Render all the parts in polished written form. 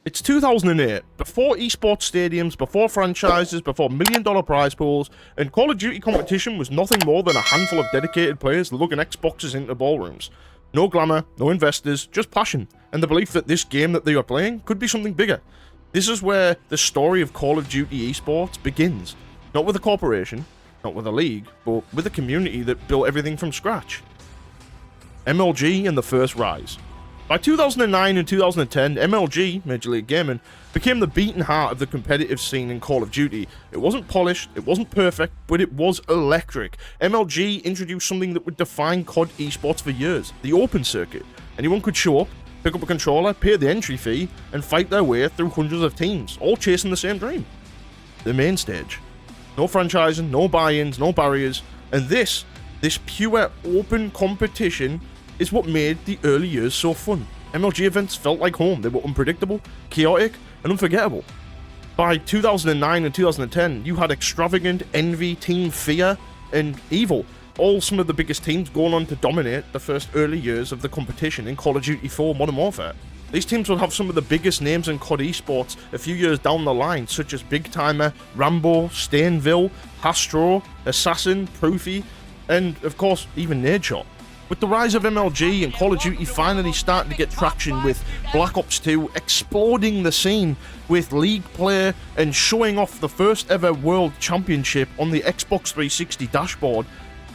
It's 2008, before esports stadiums, before franchises, before million-dollar prize pools, and Call of Duty competition was nothing more than a handful of dedicated players lugging Xboxes into ballrooms. No glamour, no investors, just passion, and the belief that this game that they are playing could be something bigger. This is where the story of Call of Duty Esports begins. Not with a corporation, not with a league, but with a community that built everything from scratch. MLG and the first rise. By 2009 and 2010, MLG, Major League Gaming, became the beating heart of the competitive scene in Call of Duty. It wasn't polished, it wasn't perfect, but it was electric. MLG introduced something that would define COD esports for years, the open circuit. Anyone could show up, pick up a controller, pay the entry fee, and fight their way through hundreds of teams, all chasing the same dream. The main stage. No franchising, no buy-ins, no barriers, and this pure open competition is what made the early years so fun. MLG events felt like home. They were unpredictable, chaotic, and unforgettable. By 2009 and 2010, you had Extravagant, Envy, Team Fear, and Evil, all some of the biggest teams going on to dominate the first early years of the competition in Call of Duty 4 Modern Warfare. These teams would have some of the biggest names in COD esports a few years down the line, such as Big Timer, Rambo, Stainville, Hastro, Assassin, Proofy, and of course even Nadeshot. With the rise of MLG and Call of Duty finally starting to get traction, with Black Ops 2 exploding the scene with League play and showing off the first ever World Championship on the Xbox 360 dashboard,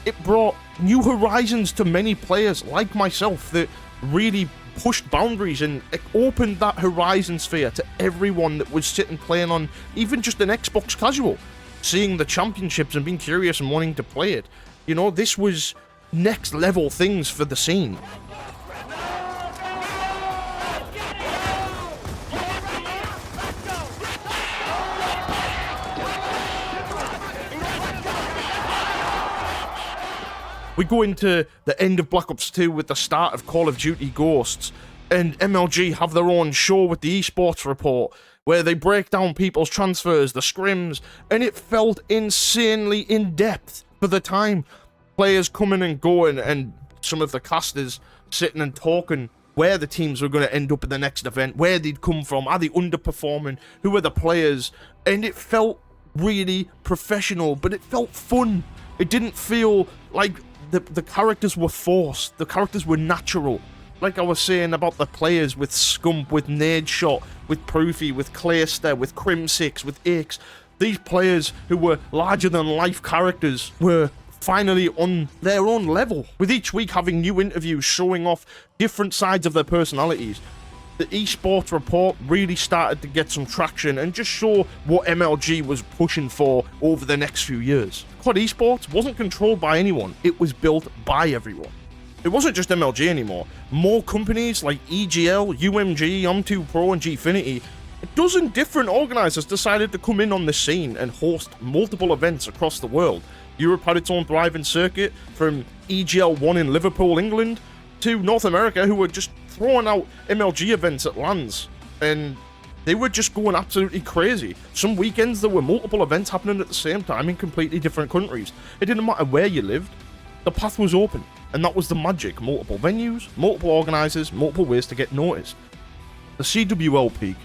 it brought new horizons to many players like myself that really pushed boundaries and opened that horizon sphere to everyone that was sitting playing on even just an Xbox casual, seeing the championships and being curious and wanting to play it. You know, this was next level things for the scene. We go into the end of Black Ops 2 with the start of Call of Duty Ghosts, and MLG have their own show with the Esports Report, where they break down people's transfers, the scrims, and it felt insanely in-depth for the time. Players coming and going, and some of the casters sitting and talking where the teams were going to end up in the next event, where they'd come from, are they underperforming, who are the players, and it felt really professional, but it felt fun. It didn't feel like the characters were forced, the characters were natural. Like I was saying about the players with Scump, with Nadeshot, with Proofy, with Clayster, with Crim6, with Aches, these players who were larger than life characters were finally on their own level, with each week having new interviews showing off different sides of their personalities. The Esports Report really started to get some traction and just show what MLG was pushing for over the next few years. COD Esports wasn't controlled by anyone, it was built by everyone. It wasn't just MLG anymore. More companies like EGL, UMG, M2 Pro, and Gfinity, a dozen different organisers decided to come in on the scene and host multiple events across the world. Europe had its own thriving circuit, from EGL 1 in Liverpool, England, to North America, who were just throwing out MLG events at LANs, and they were just going absolutely crazy. Some weekends there were multiple events happening at the same time in completely different countries. It didn't matter where you lived, the path was open, and that was the magic. Multiple venues, multiple organisers, multiple ways to get noticed. The CWL peak.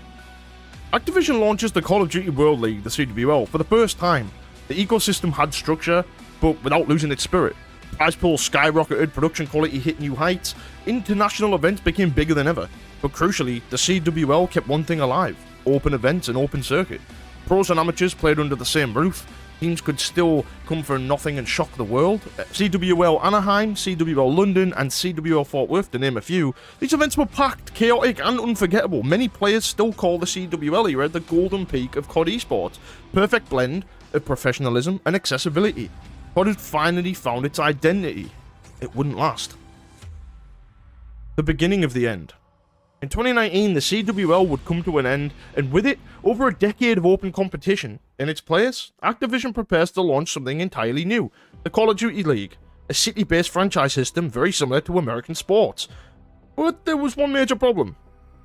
Activision launches the Call of Duty World League, the CWL, for the first time. The ecosystem had structure, but without losing its spirit. Prize pools skyrocketed, production quality hit new heights, international events became bigger than ever. But crucially, the CWL kept one thing alive: open events and open circuit. Pros and amateurs played under the same roof. Teams could still come for nothing and shock the world. CWL Anaheim, CWL London, and CWL Fort Worth, to name a few. These events were packed, chaotic, and unforgettable. Many players still call the CWL era the golden peak of COD esports. Perfect blend of professionalism and accessibility. COD had finally found its identity. It wouldn't last. The beginning of the end. In 2019, the CWL would come to an end, and with it, over a decade of open competition. In its place, Activision prepares to launch something entirely new, the Call of Duty League, a city-based franchise system very similar to American sports. But there was one major problem.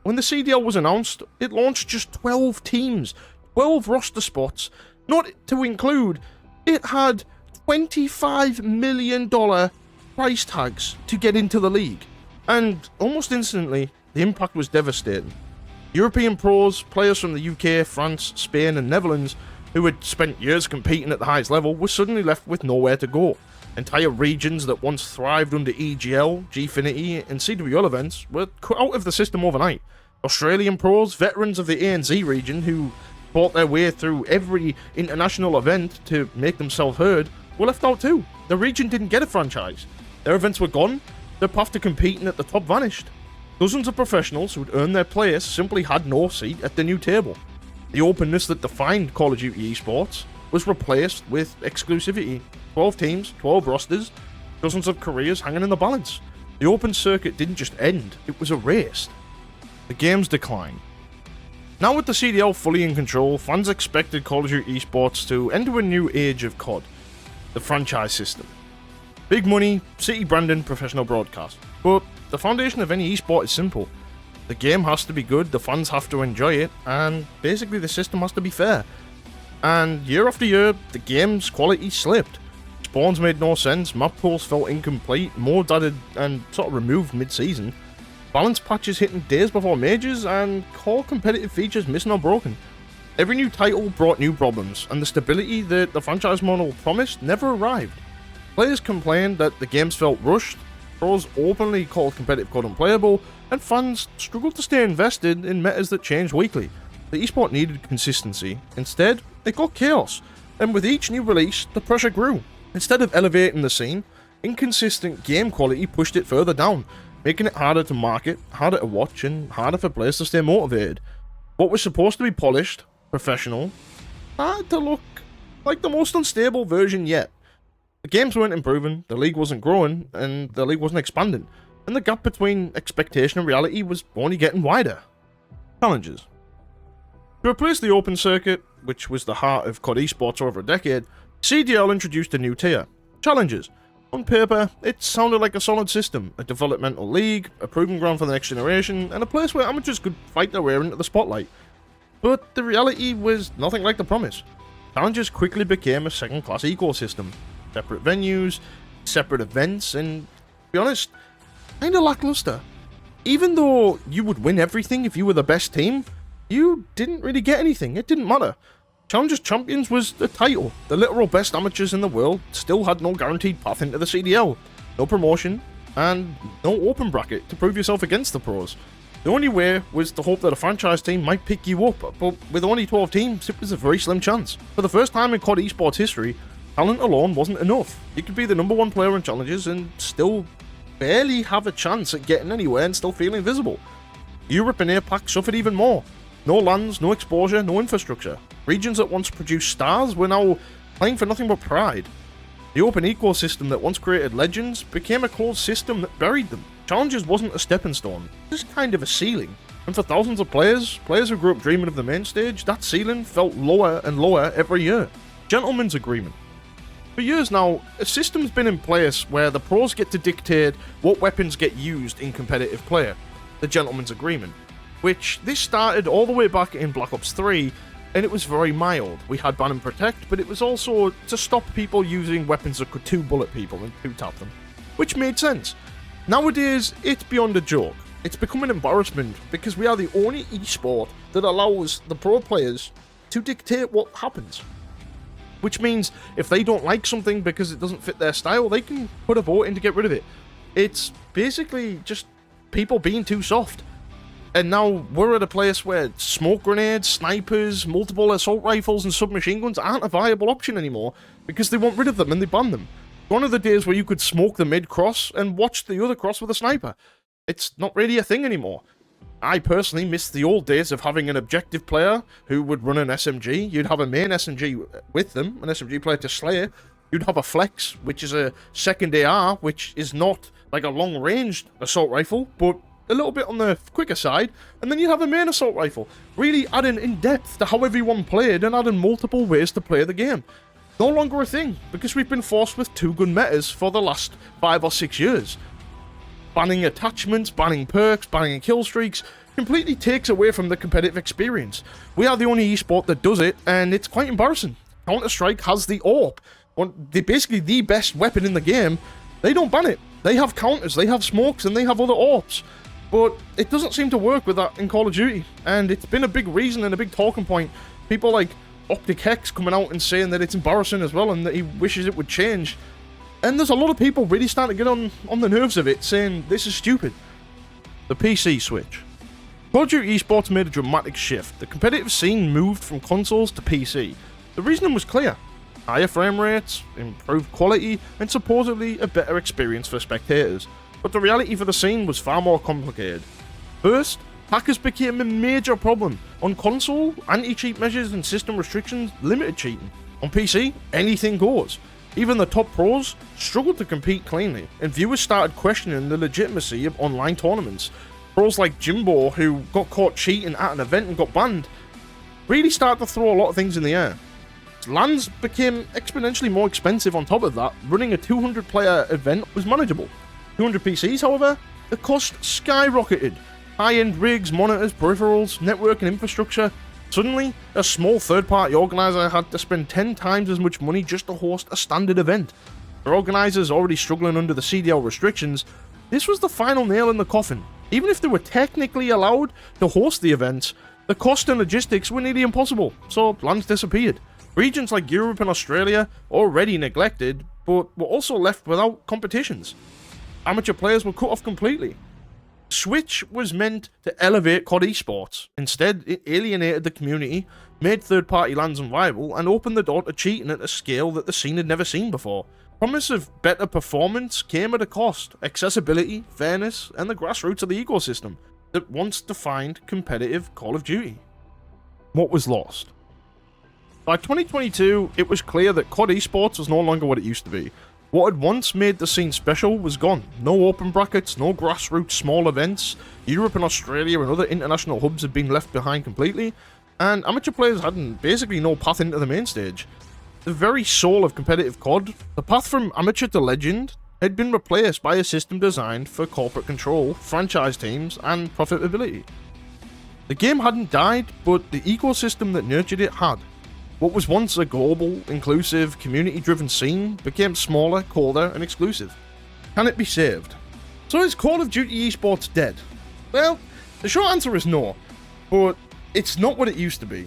When the CDL was announced, it launched just 12 teams, 12 roster spots, not to include, it had $25 million price tags to get into the league. And almost instantly, the impact was devastating. European pros, players from the UK, France, Spain and Netherlands, who had spent years competing at the highest level, were suddenly left with nowhere to go. Entire regions that once thrived under EGL, Gfinity and CWL events were cut out of the system overnight. Australian pros, veterans of the ANZ region who fought their way through every international event to make themselves heard, were left out too. The region didn't get a franchise. Their events were gone, their path to competing at the top vanished. Dozens of professionals who'd earned their place simply had no seat at the new table. The openness that defined Call of Duty Esports was replaced with exclusivity. 12 teams, 12 rosters, dozens of careers hanging in the balance. The open circuit didn't just end, it was erased. The game's decline. Now with the CDL fully in control, fans expected Call of Duty Esports to enter a new age of COD, the franchise system. Big money, city branding, professional broadcast. But the foundation of any esport is simple. The game has to be good, the fans have to enjoy it, and basically the system has to be fair. And year after year, the game's quality slipped. Spawns made no sense, map pools felt incomplete, modes added and sort of removed mid-season, balance patches hitting days before majors, and core competitive features missing or broken. Every new title brought new problems, and the stability that the franchise model promised never arrived. Players complained that the games felt rushed, pros openly called competitive COD unplayable, and fans struggled to stay invested in metas that changed weekly. The esport needed consistency. Instead, it got chaos, and with each new release, the pressure grew. Instead of elevating the scene, inconsistent game quality pushed it further down, making it harder to market, harder to watch, and harder for players to stay motivated. What was supposed to be polished, professional, started to look like the most unstable version yet. The games weren't improving, the league wasn't growing, and the league wasn't expanding, and the gap between expectation and reality was only getting wider. Challenges. To replace the open circuit, which was the heart of COD Esports over a decade, CDL introduced a new tier, Challenges. On paper, it sounded like a solid system, a developmental league, a proving ground for the next generation, and a place where amateurs could fight their way into the spotlight. But the reality was nothing like the promise. Challenges quickly became a second-class ecosystem. Separate venues, separate events, and, to be honest, kinda lackluster. Even though you would win everything if you were the best team, you didn't really get anything, it didn't matter. Challengers Champions was the title. The literal best amateurs in the world still had no guaranteed path into the CDL, no promotion, and no open bracket to prove yourself against the pros. The only way was to hope that a franchise team might pick you up, but with only 12 teams, it was a very slim chance. For the first time in COD Esports history, talent alone wasn't enough. You could be the #1 player in Challenges and still barely have a chance at getting anywhere and still feel invisible. Europe and APAC suffered even more. No lands, no exposure, no infrastructure. Regions that once produced stars were now playing for nothing but pride. The open ecosystem that once created legends became a closed system that buried them. Challenges wasn't a stepping stone, just kind of a ceiling. And for thousands of players who grew up dreaming of the main stage, that ceiling felt lower and lower every year. Gentleman's agreement. For years now, a system's been in place where the pros get to dictate what weapons get used in competitive play. The Gentleman's Agreement. Which this started all the way back in Black Ops 3, and it was very mild. We had ban and protect, but it was also to stop people using weapons that could two-bullet people and two-tap them, which made sense. Nowadays, it's beyond a joke. It's become an embarrassment because we are the only esport that allows the pro players to dictate what happens. Which means if they don't like something because it doesn't fit their style, they can put a vote in to get rid of it. It's basically just people being too soft. And now we're at a place where smoke grenades, snipers, multiple assault rifles and submachine guns aren't a viable option anymore because they want rid of them and they ban them. Gone are the days where you could smoke the mid-cross and watch the other cross with a sniper. It's not really a thing anymore. I personally miss the old days of having an objective player who would run an SMG. You'd have a main SMG with them, an SMG player to slay. You'd have a flex, which is a second AR, which is not like a long-ranged assault rifle, but a little bit on the quicker side, and then you have a main assault rifle, really adding in depth to how everyone played and adding multiple ways to play the game. No longer a thing, because we've been forced with two-gun metas for the last 5 or 6 years. Banning attachments, banning perks, banning kill streaks, completely takes away from the competitive experience. We are the only esport that does it, and it's quite embarrassing. Counter-Strike has the AWP, basically the best weapon in the game. They don't ban it. They have counters, they have smokes, and they have other AWPs. But it doesn't seem to work with that in Call of Duty, and it's been a big reason and a big talking point. People like Optic Hex coming out and saying that it's embarrassing as well and that he wishes it would change. And there's a lot of people really starting to get on the nerves of it, saying this is stupid. The PC switch. Call of Duty Esports made a dramatic shift. The competitive scene moved from consoles to PC. The reasoning was clear. Higher frame rates, improved quality, and supposedly a better experience for spectators. But the reality for the scene was far more complicated. First, hackers became a major problem. On console, anti-cheat measures and system restrictions limited cheating. On PC, anything goes. Even the top pros struggled to compete cleanly, and viewers started questioning the legitimacy of online tournaments. Pros like Jimbo, who got caught cheating at an event and got banned, really started to throw a lot of things in the air. LANs became exponentially more expensive on top of that. Running a 200-player event was manageable. 200 PCs, however, the cost skyrocketed. High-end rigs, monitors, peripherals, network and infrastructure. Suddenly, a small third-party organizer had to spend 10 times as much money just to host a standard event. For organizers already struggling under the CDL restrictions, this was the final nail in the coffin. Even if they were technically allowed to host the events, the cost and logistics were nearly impossible, so LANs disappeared. Regions like Europe and Australia, already neglected, but were also left without competitions. Amateur players were cut off completely. Switch was meant to elevate COD Esports. Instead, it alienated the community, made third-party LANs unviable, and opened the door to cheating at a scale that the scene had never seen before. Promise of better performance came at a cost. Accessibility, fairness, and the grassroots of the ecosystem that once defined competitive Call of Duty. What was lost? By 2022, it was clear that COD Esports was no longer what it used to be. What had once made the scene special was gone. No open brackets, no grassroots small events. Europe and Australia and other international hubs had been left behind completely, and amateur players had basically no path into the main stage. The very soul of competitive COD, the path from amateur to legend, had been replaced by a system designed for corporate control, franchise teams, and profitability. The game hadn't died, but the ecosystem that nurtured it had. What was once a global, inclusive, community-driven scene became smaller, colder, and exclusive. Can it be saved? So is Call of Duty Esports dead? Well, the short answer is no, but it's not what it used to be.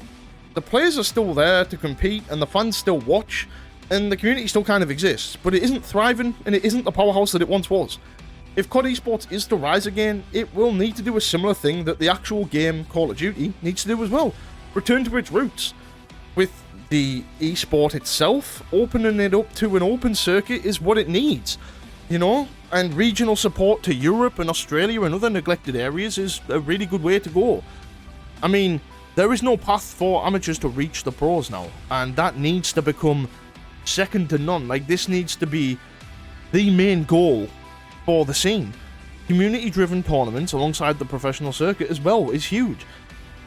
The players are still there to compete, and the fans still watch, and the community still kind of exists, but it isn't thriving, and it isn't the powerhouse that it once was. If COD Esports is to rise again, it will need to do a similar thing that the actual game, Call of Duty, needs to do as well. Return to its roots. With the esport itself, opening it up to an open circuit is what it needs, you know? And regional support to Europe and Australia and other neglected areas is a really good way to go. I mean, there is no path for amateurs to reach the pros now, and that needs to become second to none. Like, this needs to be the main goal for the scene. Community-driven tournaments alongside the professional circuit as well is huge.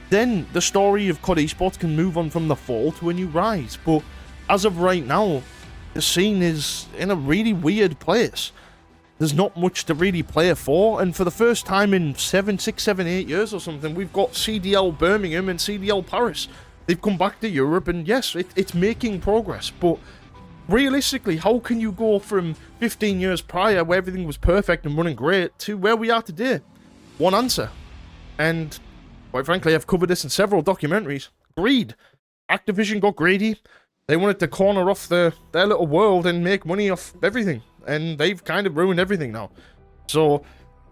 Then the story of COD Esports can move on from the fall to a new rise. But as of right now, the scene is in a really weird place. There's not much to really play for, and for the first time in 6, 7, 8 years or something, we've got CDL Birmingham and CDL Paris. They've come back to Europe, and yes, it's making progress, but realistically, how can you go from 15 years prior, where everything was perfect and running great, to where we are today? One answer. And quite frankly, I've covered this in several documentaries. Greed. Activision got greedy. They wanted to corner off their little world and make money off everything. And they've kind of ruined everything now. So,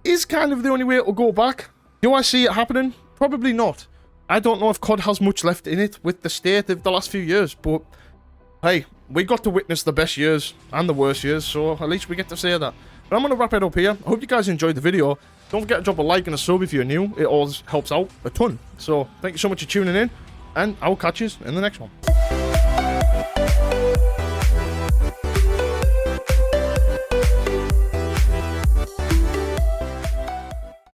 is kind of the only way it'll go back. Do I see it happening? Probably not. I don't know if COD has much left in it with the state of the last few years, but hey, we got to witness the best years and the worst years, so at least we get to say that. But I'm going to wrap it up here. I hope you guys enjoyed the video. Don't forget to drop a like and a sub if you're new. It always helps out a ton. So, thank you so much for tuning in, and I'll catch you in the next one.